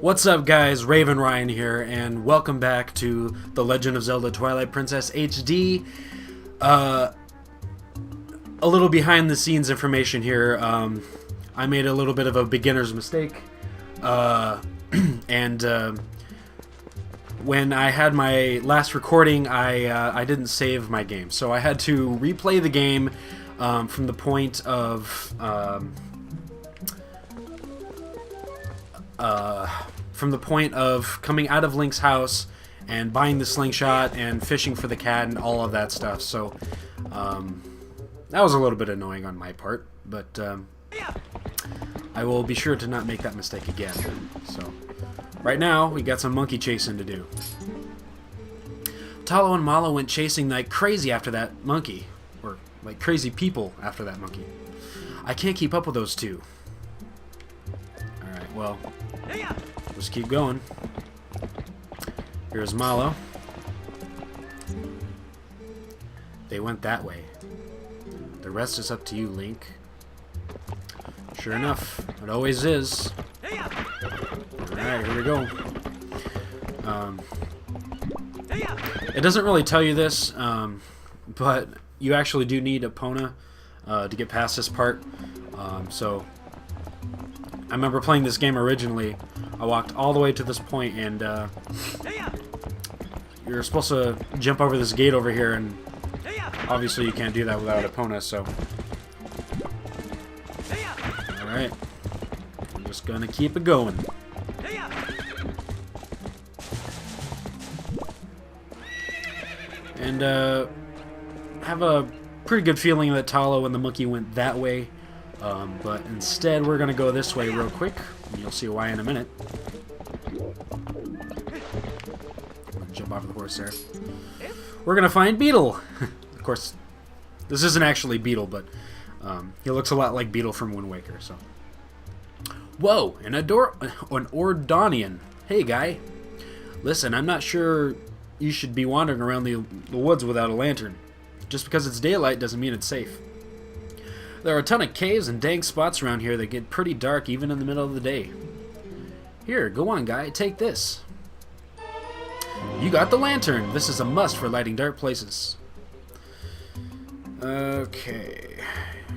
What's up, guys? Raven Ryan here, and welcome back to The Legend of Zelda Twilight Princess HD. A little behind the scenes information here. I made a little bit of a beginner's mistake, and when I had my last recording, I didn't save my game, so I had to replay the game from the point of coming out of Link's house and buying the slingshot and fishing for the cat and all of that stuff. So that was a little bit annoying on my part, but I will be sure to not make that mistake again. So right now we got some monkey chasing to do. Talo and Malo went chasing like crazy after that monkey, or like crazy people after that monkey. I can't keep up with those two. Alright, well, just keep going. Here's Malo. They went that way. The rest is up to you, Link. Sure enough, it always is. Alright, here we go. It doesn't really tell you this, but you actually do need Epona to get past this part. So I remember playing this game originally. I walked all the way to this point, and you're supposed to jump over this gate over here, and obviously you can't do that without Epona, so... Alright. I'm just gonna keep it going. And I have a pretty good feeling that Talo and the monkey went that way, but instead we're gonna go this way real quick, and you'll see why in a minute. Jump off the horse there. We're gonna find Beetle. Of course, this isn't actually Beetle, but he looks a lot like Beetle from Wind Waker. So, whoa, an Ordonian. Hey, guy. Listen, I'm not sure you should be wandering around the woods without a lantern. Just because it's daylight doesn't mean it's safe. There are a ton of caves and dank spots around here that get pretty dark even in the middle of the day. Here, go on, guy. Take this. You got the lantern. This is a must for lighting dark places. Okay.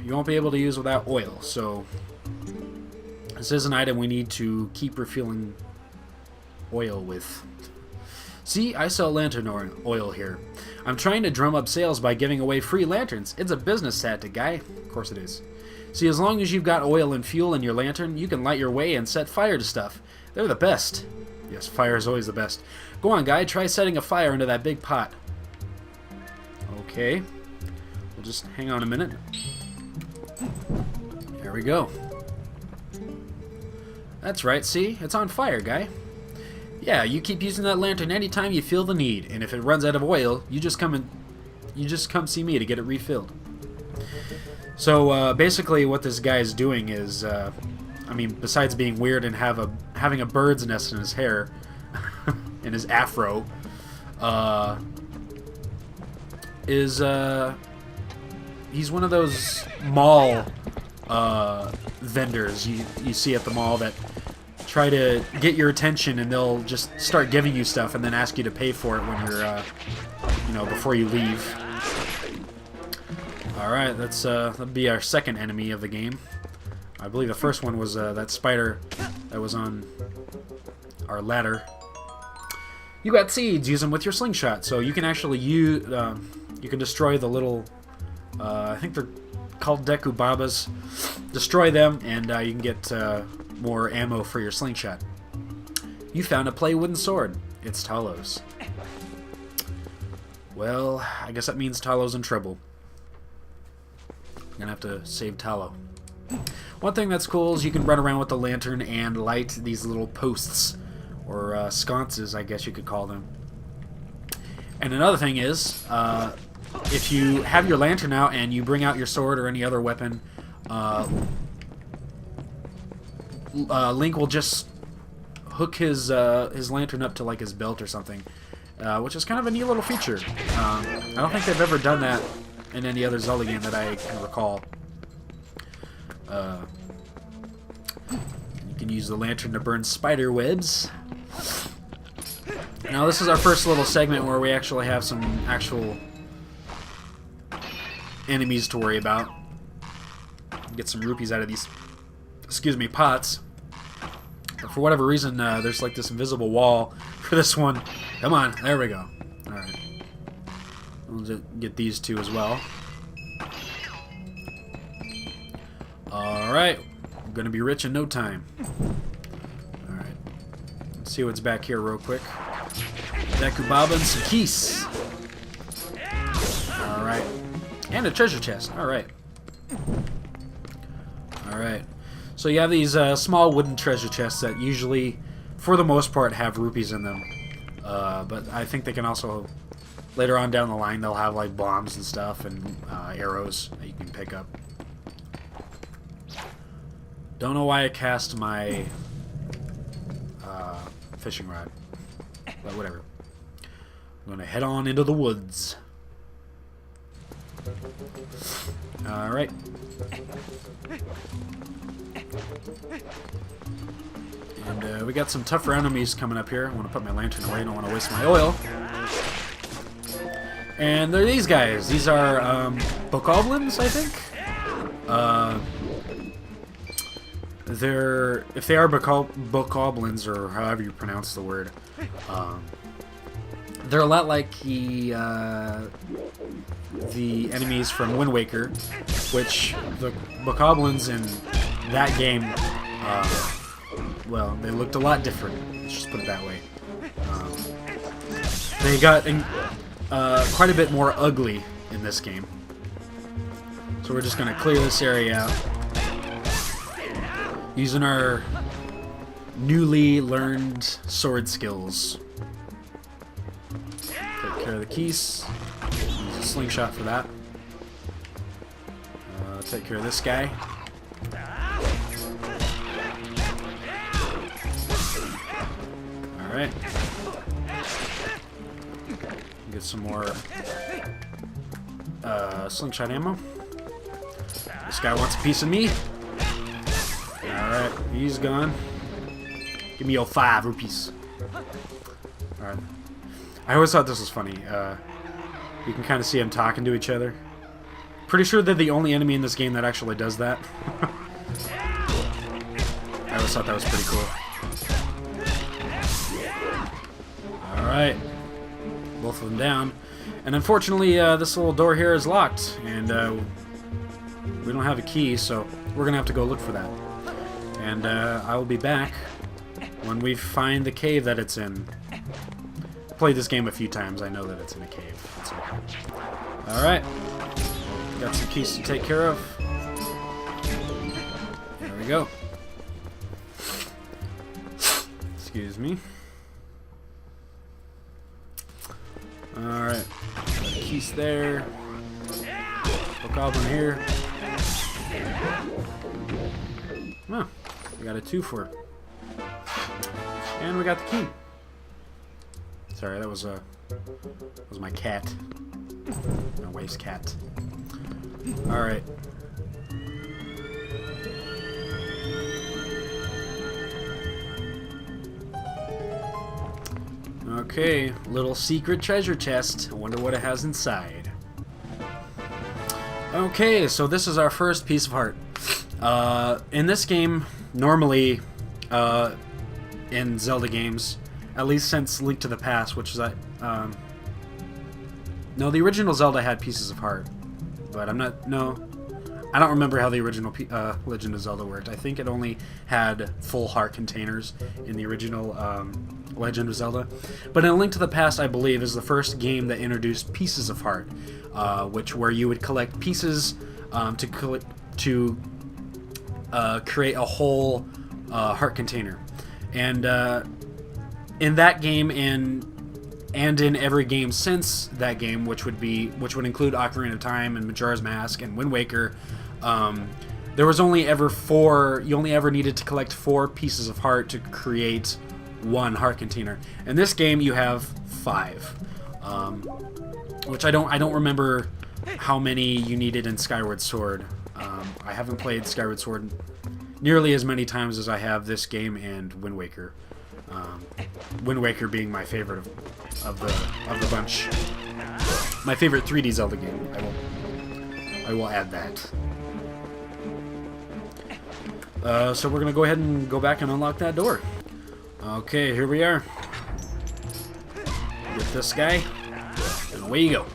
You won't be able to use without oil, so this is an item we need to keep refilling oil with. See, I sell lantern oil here. I'm trying to drum up sales by giving away free lanterns. It's a business tactic, guy. Of course it is. See, as long as you've got oil and fuel in your lantern, you can light your way and set fire to stuff. They're the best. Yes, fire is always the best. Go on, guy. Try setting a fire into that big pot. Okay. We'll just hang on a minute. There we go. That's right, see? It's on fire, guy. Yeah, you keep using that lantern anytime you feel the need, and if it runs out of oil, you just come see me to get it refilled. So basically, what this guy is doing is, I mean, besides being weird and having a bird's nest in his hair, in his afro, he's one of those mall vendors you see at the mall that try to get your attention, and they'll just start giving you stuff and then ask you to pay for it when you're, before you leave. Alright, that'll be our second enemy of the game. I believe the first one was that spider that was on our ladder. You got seeds, use them with your slingshot, so you can actually use, you can destroy the little, I think they're called Deku Babas. Destroy them, and you can get more ammo for your slingshot. You found a play wooden sword. It's Talo's. Well, I guess that means Talo's in trouble. I'm gonna have to save Talo. One thing that's cool is you can run around with the lantern and light these little posts, or sconces, I guess you could call them. And another thing is, if you have your lantern out and you bring out your sword or any other weapon, Link will just hook his lantern up to like his belt or something, which is kind of a neat little feature. I don't think they've ever done that in any other Zelda game that I can recall. You can use the lantern to burn spider webs. Now this is our first little segment where we actually have some actual enemies to worry about. Get some rupees out of these, excuse me, pots. But for whatever reason, there's like this invisible wall for this one. Come on, there we go. Alright. We'll just get these two as well. Alright. I'm gonna be rich in no time. Alright. Let's see what's back here real quick. Dekubaba and some keys. Alright. And a treasure chest. Alright. Alright. So you have these small wooden treasure chests that usually, for the most part, have rupees in them. But I think they can also, later on down the line, they'll have like bombs and stuff and arrows that you can pick up. Don't know why I cast my fishing rod, but whatever. I'm gonna head on into the woods. Alright. And we got some tougher enemies coming up here. I want to put my lantern away. I don't want to waste my oil. And they're these guys. These are bokoblins, I think. If they are bokoblins, or however you pronounce the word, they're a lot like the enemies from Wind Waker, which the bokoblins in that game, well, they looked a lot different. Let's just put it that way. They got quite a bit more ugly in this game. So we're just going to clear this area out using our newly learned sword skills. Take care of the keys. Use a slingshot for that. Take care of this guy. Alright. Get some more slingshot ammo. This guy wants a piece of me. Alright, he's gone. Give me your 5 rupees. Alright. I always thought this was funny. You can kind of see them talking to each other. Pretty sure they're the only enemy in this game that actually does that. I always thought that was pretty cool. Alright. Both of them down. And unfortunately, this little door here is locked. And we don't have a key, so we're going to have to go look for that. And I will be back when we find the cave that it's in. I've played this game a few times. I know that it's in a cave. So. Alright. Got some keys to take care of. There we go. Excuse me. Alright. Keys there. Bokoblin here. Oh, we got a 2 for it. And we got the key. Sorry, that was my cat. My wife's cat. Alright. Okay, little secret treasure chest. I wonder what it has inside. Okay, so this is our first piece of heart. In this game, normally, in Zelda games, at least since Link to the Past, which is no, the original Zelda had pieces of heart, but I don't remember how the original Legend of Zelda worked. I think it only had full heart containers in the original Legend of Zelda. But in Link to the Past, I believe, is the first game that introduced pieces of heart, where you would collect pieces to create a whole heart container. And in that game and in every game since that game, which would include Ocarina of Time and Majora's Mask and Wind Waker, there was only ever 4. You only ever needed to collect 4 pieces of heart to create 1 heart container. In this game, you have 5, which I don't remember how many you needed in Skyward Sword. I haven't played Skyward Sword nearly as many times as I have this game and Wind Waker. Wind Waker being my favorite of the bunch. My favorite 3D Zelda game. I will add that. So we're gonna go ahead and go back and unlock that door. Okay, here we are. Get this guy, and away you go.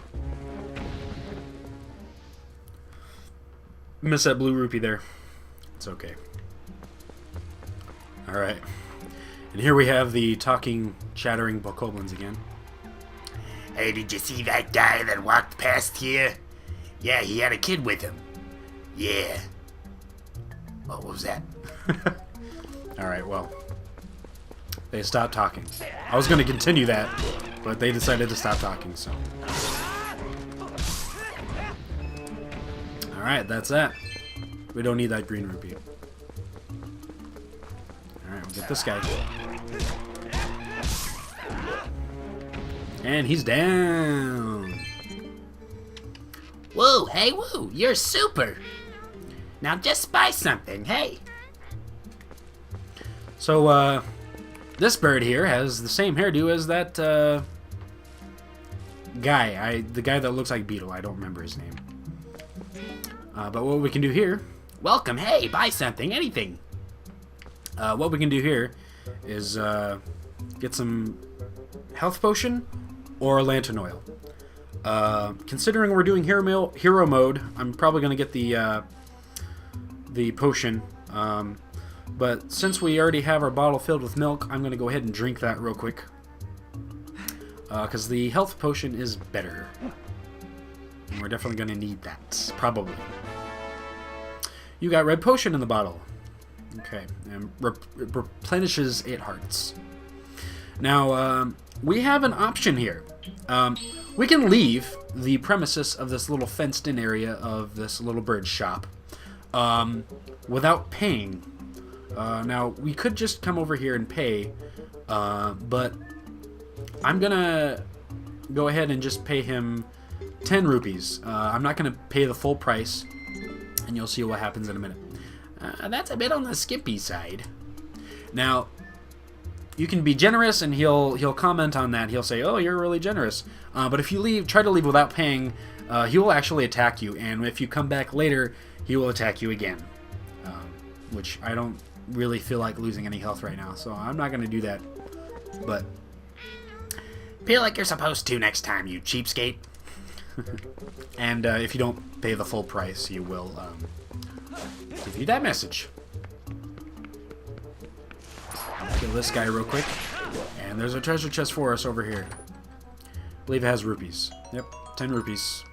Miss that blue rupee there. It's okay. Alright. And here we have the talking, chattering bokoblins again. Hey, did you see that guy that walked past here? Yeah, he had a kid with him. Yeah. What was that? Alright, well. They stopped talking. I was going to continue that, but they decided to stop talking, so. Alright, that's that. We don't need that green rupee. Alright, we'll get this guy. And he's down. Whoa, hey, woo, you're super. Now just buy something, hey. So, this bird here has the same hairdo as that, guy. The guy that looks like Beetle. I don't remember his name. But what we can do here... Welcome, hey, buy something, anything. What we can do here is get some health potion or lantern oil. Considering we're doing hero mode, I'm probably going to get the potion. But since we already have our bottle filled with milk, I'm going to go ahead and drink that real quick. Because the health potion is better. And we're definitely going to need that. Probably. You got red potion in the bottle. Okay. And it replenishes 8 hearts. Now, we have an option here. We can leave the premises of this little fenced-in area of this little bird shop without paying. Now, we could just come over here and pay, but I'm going to go ahead and just pay him 10 rupees. I'm not going to pay the full price, and you'll see what happens in a minute. That's a bit on the skimpy side. Now, you can be generous, and he'll comment on that. He'll say, "Oh, you're really generous." But if you try to leave without paying, he will actually attack you. And if you come back later, he will attack you again. Which I don't really feel like losing any health right now, so I'm not going to do that. But feel like you're supposed to next time, you cheapskate. And if you don't pay the full price, he will give you that message. Kill this guy real quick. And there's a treasure chest for us over here. I believe it has rupees. Yep, 10 rupees.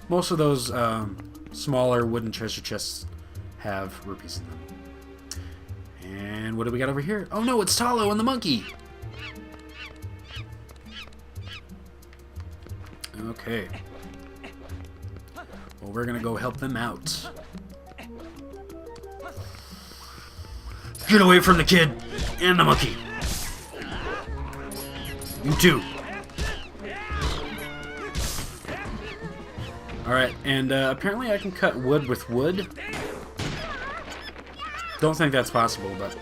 Most of those smaller wooden treasure chests have rupees in them. And what do we got over here? Oh no, it's Talo and the monkey! Okay. Well, we're gonna go help them out. Get away from the kid and the monkey. You too. Alright, and apparently I can cut wood with wood. Don't think that's possible, but...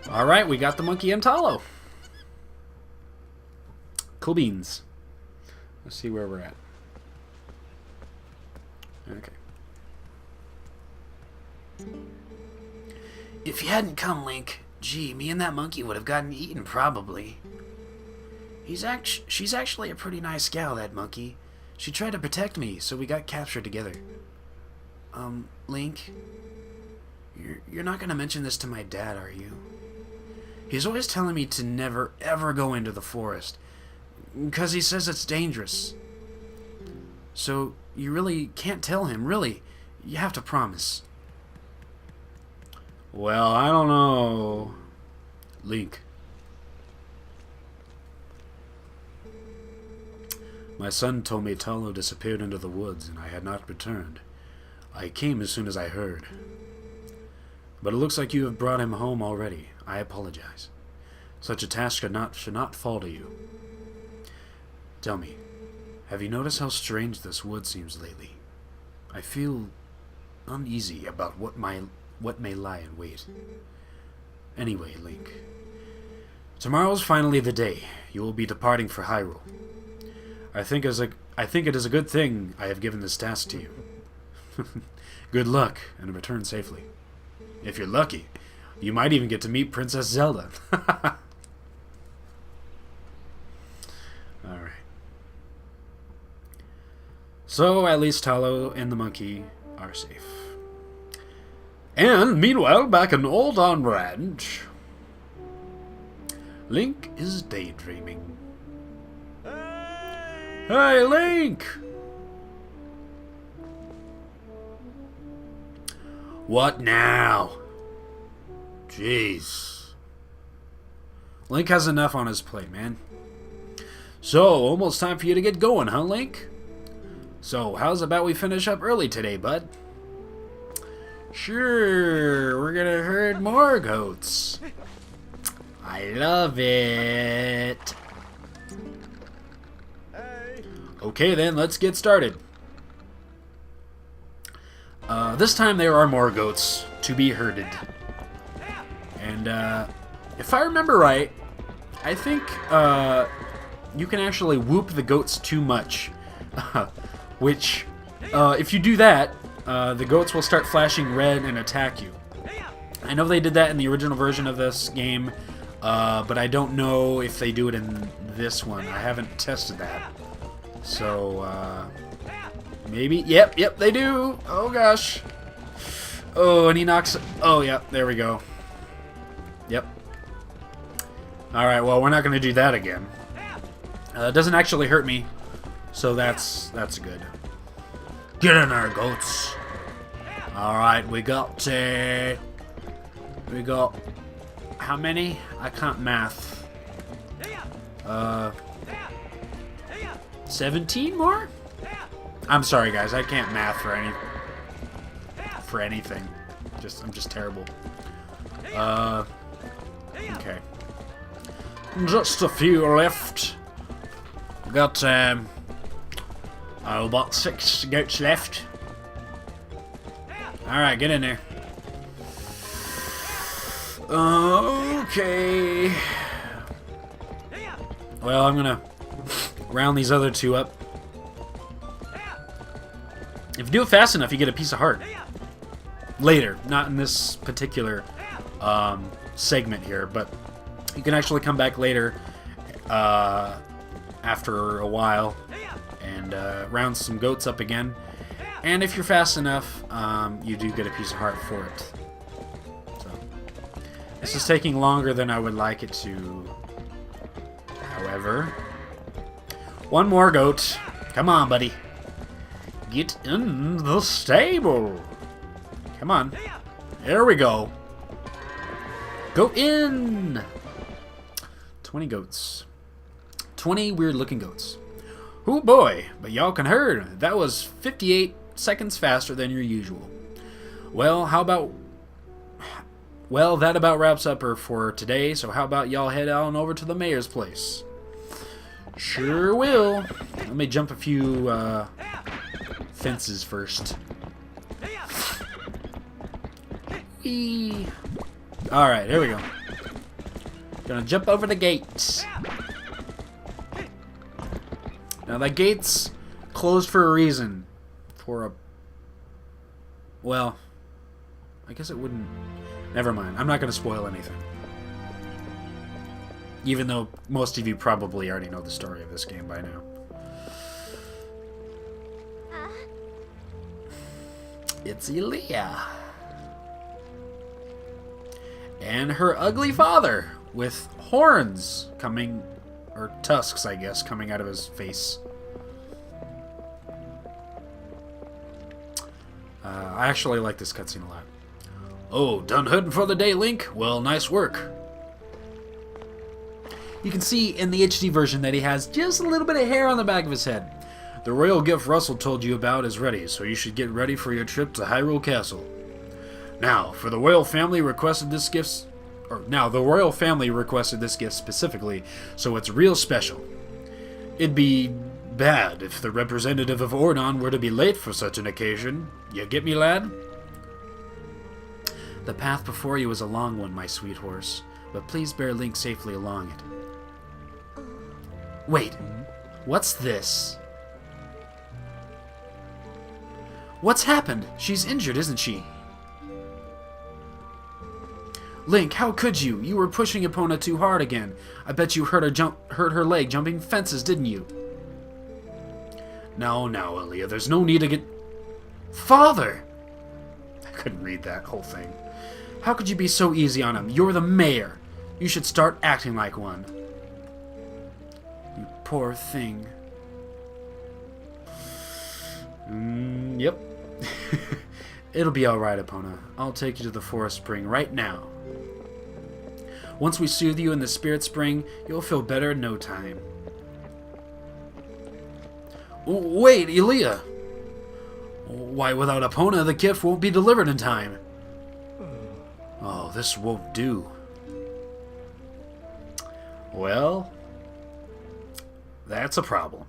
Alright, we got the monkey and Talo. Cool beans. Let's see where we're at. Okay. If you hadn't come, Link, gee, me and that monkey would have gotten eaten, probably. She's actually a pretty nice gal, that monkey. She tried to protect me, so we got captured together. Link, you're not gonna mention this to my dad, are you? He's always telling me to never, ever go into the forest, because he says it's dangerous. So, you really can't tell him, really. You have to promise. Well, I don't know. Link. My son told me Talo disappeared into the woods and I had not returned. I came as soon as I heard. But it looks like you have brought him home already. I apologize. Such a task should not fall to you. Tell me, have you noticed how strange this wood seems lately? I feel uneasy about what may lie in wait. Anyway, Link, tomorrow's finally the day. You will be departing for Hyrule. I think it is a good thing I have given this task to you. Good luck, and return safely. If you're lucky, you might even get to meet Princess Zelda. Alright. So, at least Talo and the monkey are safe. And, meanwhile, back in Old On Ranch, Link is daydreaming. Hey, Link! What now? Jeez. Link has enough on his plate, man. So, almost time for you to get going, huh, Link? So, how's about we finish up early today, bud? Sure, we're gonna herd more goats. I love it. Okay then, let's get started. This time there are more goats to be herded. And if I remember right, I think you can actually whoop the goats too much. Which, if you do that, the goats will start flashing red and attack you. I know they did that in the original version of this game, but I don't know if they do it in this one. I haven't tested that. So, maybe. Yep, they do. Oh, gosh. Oh, and he knocks... Oh, yeah, there we go. Yep. Alright, well, we're not going to do that again. It doesn't actually hurt me, so that's good. Get in there, goats. Alright, we got... How many? I can't math. 17 more? I'm sorry, guys. I can't math for anything. I'm just terrible. Okay. Just a few left. Got about 6 goats left. All right, get in there. Okay. Well, I'm gonna round these other two up. If you do it fast enough, you get a piece of heart. Later, not in this particular segment here, but you can actually come back later after a while and round some goats up again. And if you're fast enough, you do get a piece of heart for it. So, this is taking longer than I would like it to. However, one more goat. Come on, buddy. Get in the stable. Come on. There we go. Go in. 20 goats. 20 weird-looking goats. Oh boy, but y'all can herd. That was 58 seconds faster than your usual. Well, that about wraps up her for today, so how about y'all head on over to the mayor's place? Sure will. Let me jump a few fences first. Whee! Alright, here we go. Gonna jump over the gates. Now, that gate's closed for a reason. Well, I guess it wouldn't... Never mind. I'm not going to spoil anything. Even though most of you probably already know the story of this game by now. It's Elia. And her ugly father with horns coming... Or tusks, I guess, coming out of his face. I actually like this cutscene a lot. Oh, done herding for the day, Link? Well, nice work. You can see in the HD version that he has just a little bit of hair on the back of his head. The royal gift Russell told you about is ready, so you should get ready for your trip to Hyrule Castle. Now, the royal family requested this gift specifically, so it's real special. It'd be bad if the representative of Ordon were to be late for such an occasion. You get me, lad? The path before you is a long one, my sweet horse, but please bear Link safely along it. Wait, what's this? What's happened? She's injured, isn't she? Link, how could you? You were pushing Epona too hard again. I bet you hurt her leg jumping fences, didn't you? No, Aaliyah, there's no need to get... Father! I couldn't read that whole thing. How could you be so easy on him? You're the mayor. You should start acting like one. You poor thing. Yep. It'll be alright, Epona. I'll take you to the forest spring right now. Once we soothe you in the spirit spring, you'll feel better in no time. Wait, Aaliyah! Why, without Epona, the gift won't be delivered in time. Oh, this won't do. Well, that's a problem.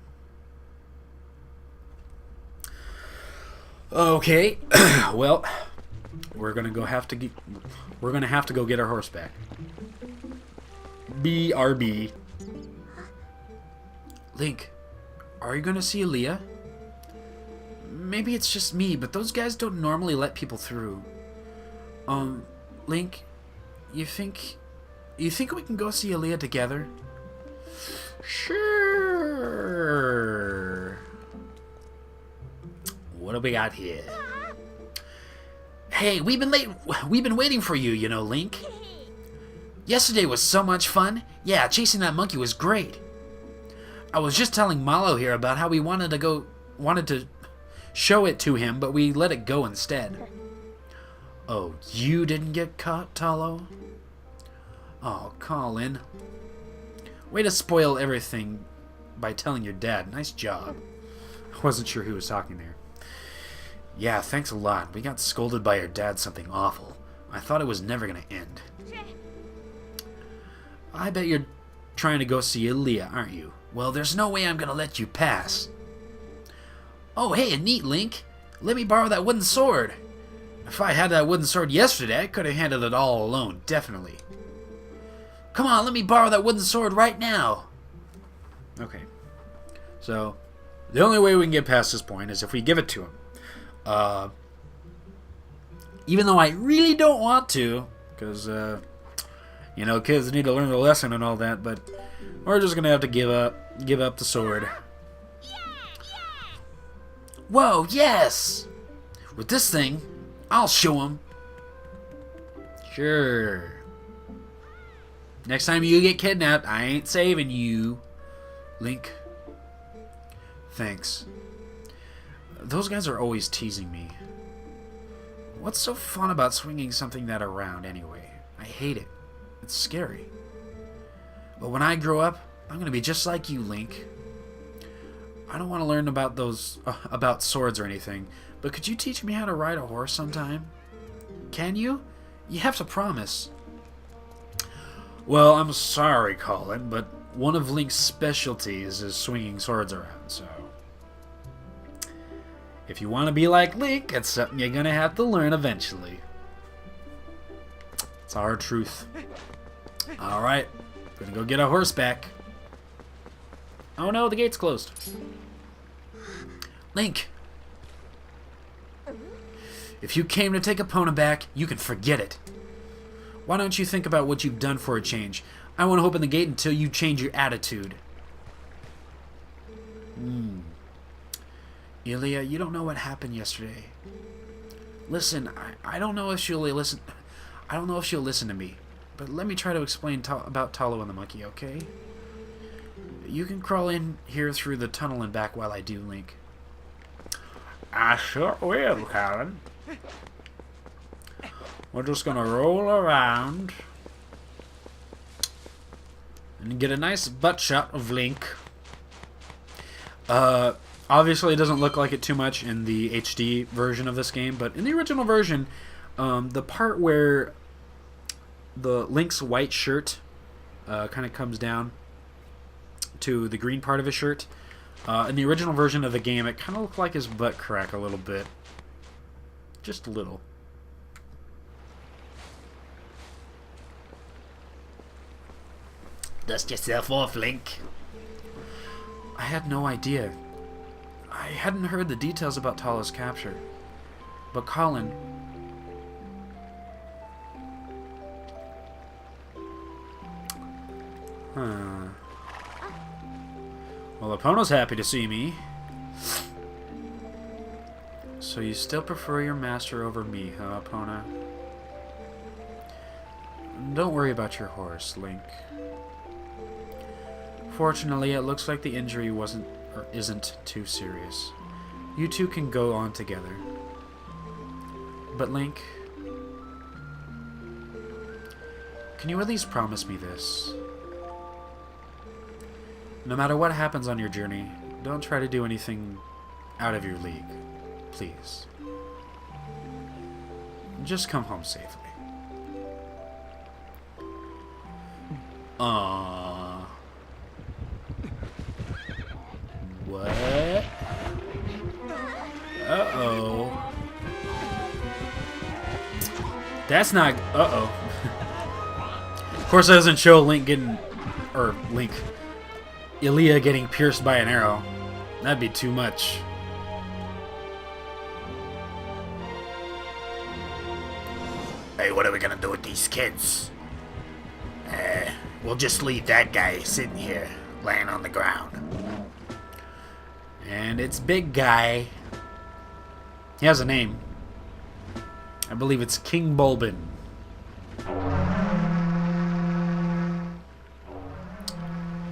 Okay, well, we're gonna have to go get our horse back. BRB. Link, are you gonna see Aaliyah? Maybe it's just me, but those guys don't normally let people through. Link, you think we can go see Aaliyah together? Sure. What do we got here? Hey, we've been waiting for you, you know, Link. Yesterday was so much fun. Yeah, chasing that monkey was great. I was just telling Malo here about how we wanted to show it to him, but we let it go instead. Oh, you didn't get caught, Talo? Oh, Colin. Way to spoil everything by telling your dad. Nice job. I wasn't sure who was talking there. Yeah, thanks a lot. We got scolded by your dad something awful. I thought it was never going to end. I bet you're trying to go see Aaliyah, aren't you? Well, there's no way I'm going to let you pass. Oh, hey, a neat, Link. Let me borrow that wooden sword. If I had that wooden sword yesterday, I could have handled it all alone, definitely. Come on, let me borrow that wooden sword right now. Okay. So, the only way we can get past this point is if we give it to him. Even though I really don't want to, because, you know, kids need to learn their lesson and all that, but we're just going to have to give up the sword. Whoa, yes! With this thing, I'll show him. Sure. Next time you get kidnapped, I ain't saving you. Link. Thanks. Those guys are always teasing me. What's so fun about swinging something that around anyway? I hate it. It's scary. But when I grow up, I'm going to be just like you, Link. I don't want to learn about about swords or anything, but could you teach me how to ride a horse sometime? Can you? You have to promise. Well, I'm sorry, Colin, but one of Link's specialties is swinging swords around, so... If you want to be like Link, it's something you're going to have to learn eventually. It's our truth. Alright, gonna go get our horse back. Oh no, the gate's closed. Link! If you came to take Epona back, you can forget it. Why don't you think about what you've done for a change? I won't open the gate until you change your attitude. Ilya, you don't know what happened yesterday. Listen, I don't know if she'll listen. I don't know if she'll listen to me, but let me try to explain about Talo and the monkey, okay? You can crawl in here through the tunnel and back while I do, Link. I sure will, Colin. We're just gonna roll around and get a nice butt shot of Link. Obviously, it doesn't look like it too much in the HD version of this game, but in the original version, the part where the Link's white shirt kind of comes down to the green part of his shirt, in the original version of the game, it kind of looked like his butt crack a little bit. Just a little. Dust yourself off, Link. I had no idea. I hadn't heard the details about Talo's capture. But Colin... Huh. Well, Epona's happy to see me. So you still prefer your master over me, huh, Epona? Don't worry about your horse, Link. Fortunately, it looks like the injury isn't too serious. You two can go on together. But Link, can you at least promise me this? No matter what happens on your journey, don't try to do anything out of your league. Please. Just come home safely. What? Uh-oh. That's not... Uh-oh. Of course, that doesn't show Link getting... Or, Link... Ilia getting pierced by an arrow. That'd be too much. Hey, what are we gonna do with these kids? We'll just leave that guy sitting here, laying on the ground. And it's Big Guy. He has a name. I believe it's King Bulbin.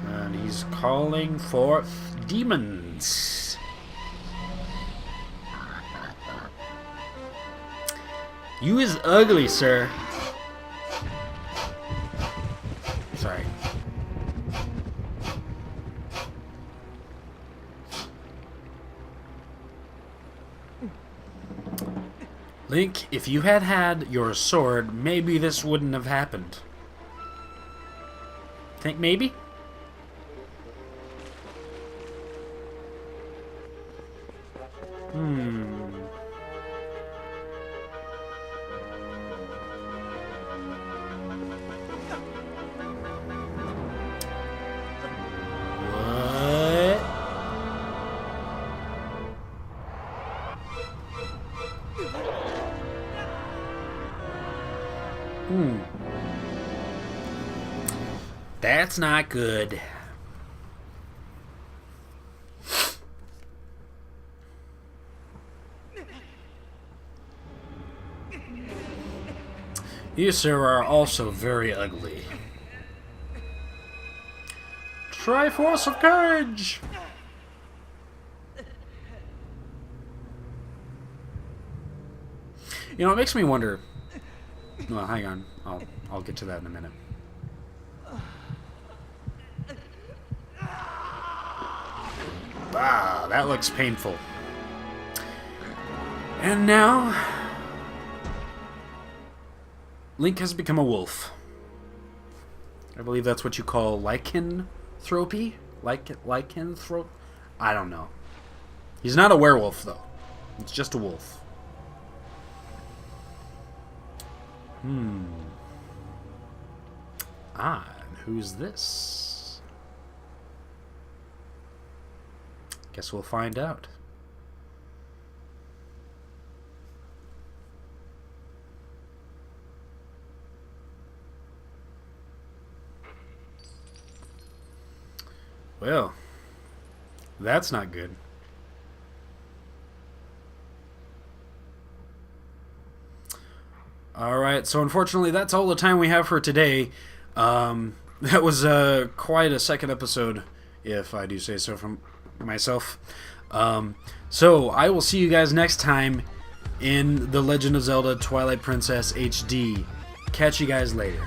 And he's calling for demons. You is ugly, sir. Sorry. Link, if you had had your sword, maybe this wouldn't have happened. Think maybe? That's not good. You, sir, are also very ugly. Triforce of Courage! You know, it makes me wonder... Well, hang on. I'll get to that in a minute. Wow, that looks painful. And now... Link has become a wolf. I believe that's what you call lycanthropy? Lycanthrope? I don't know. He's not a werewolf, though. It's just a wolf. Ah, and who's this? Guess we'll find out. Well, that's not good. Alright, so unfortunately that's all the time we have for today. That was quite a second episode, if I do say so from myself. So I will see you guys next time in The Legend of Zelda Twilight Princess HD. Catch you guys later.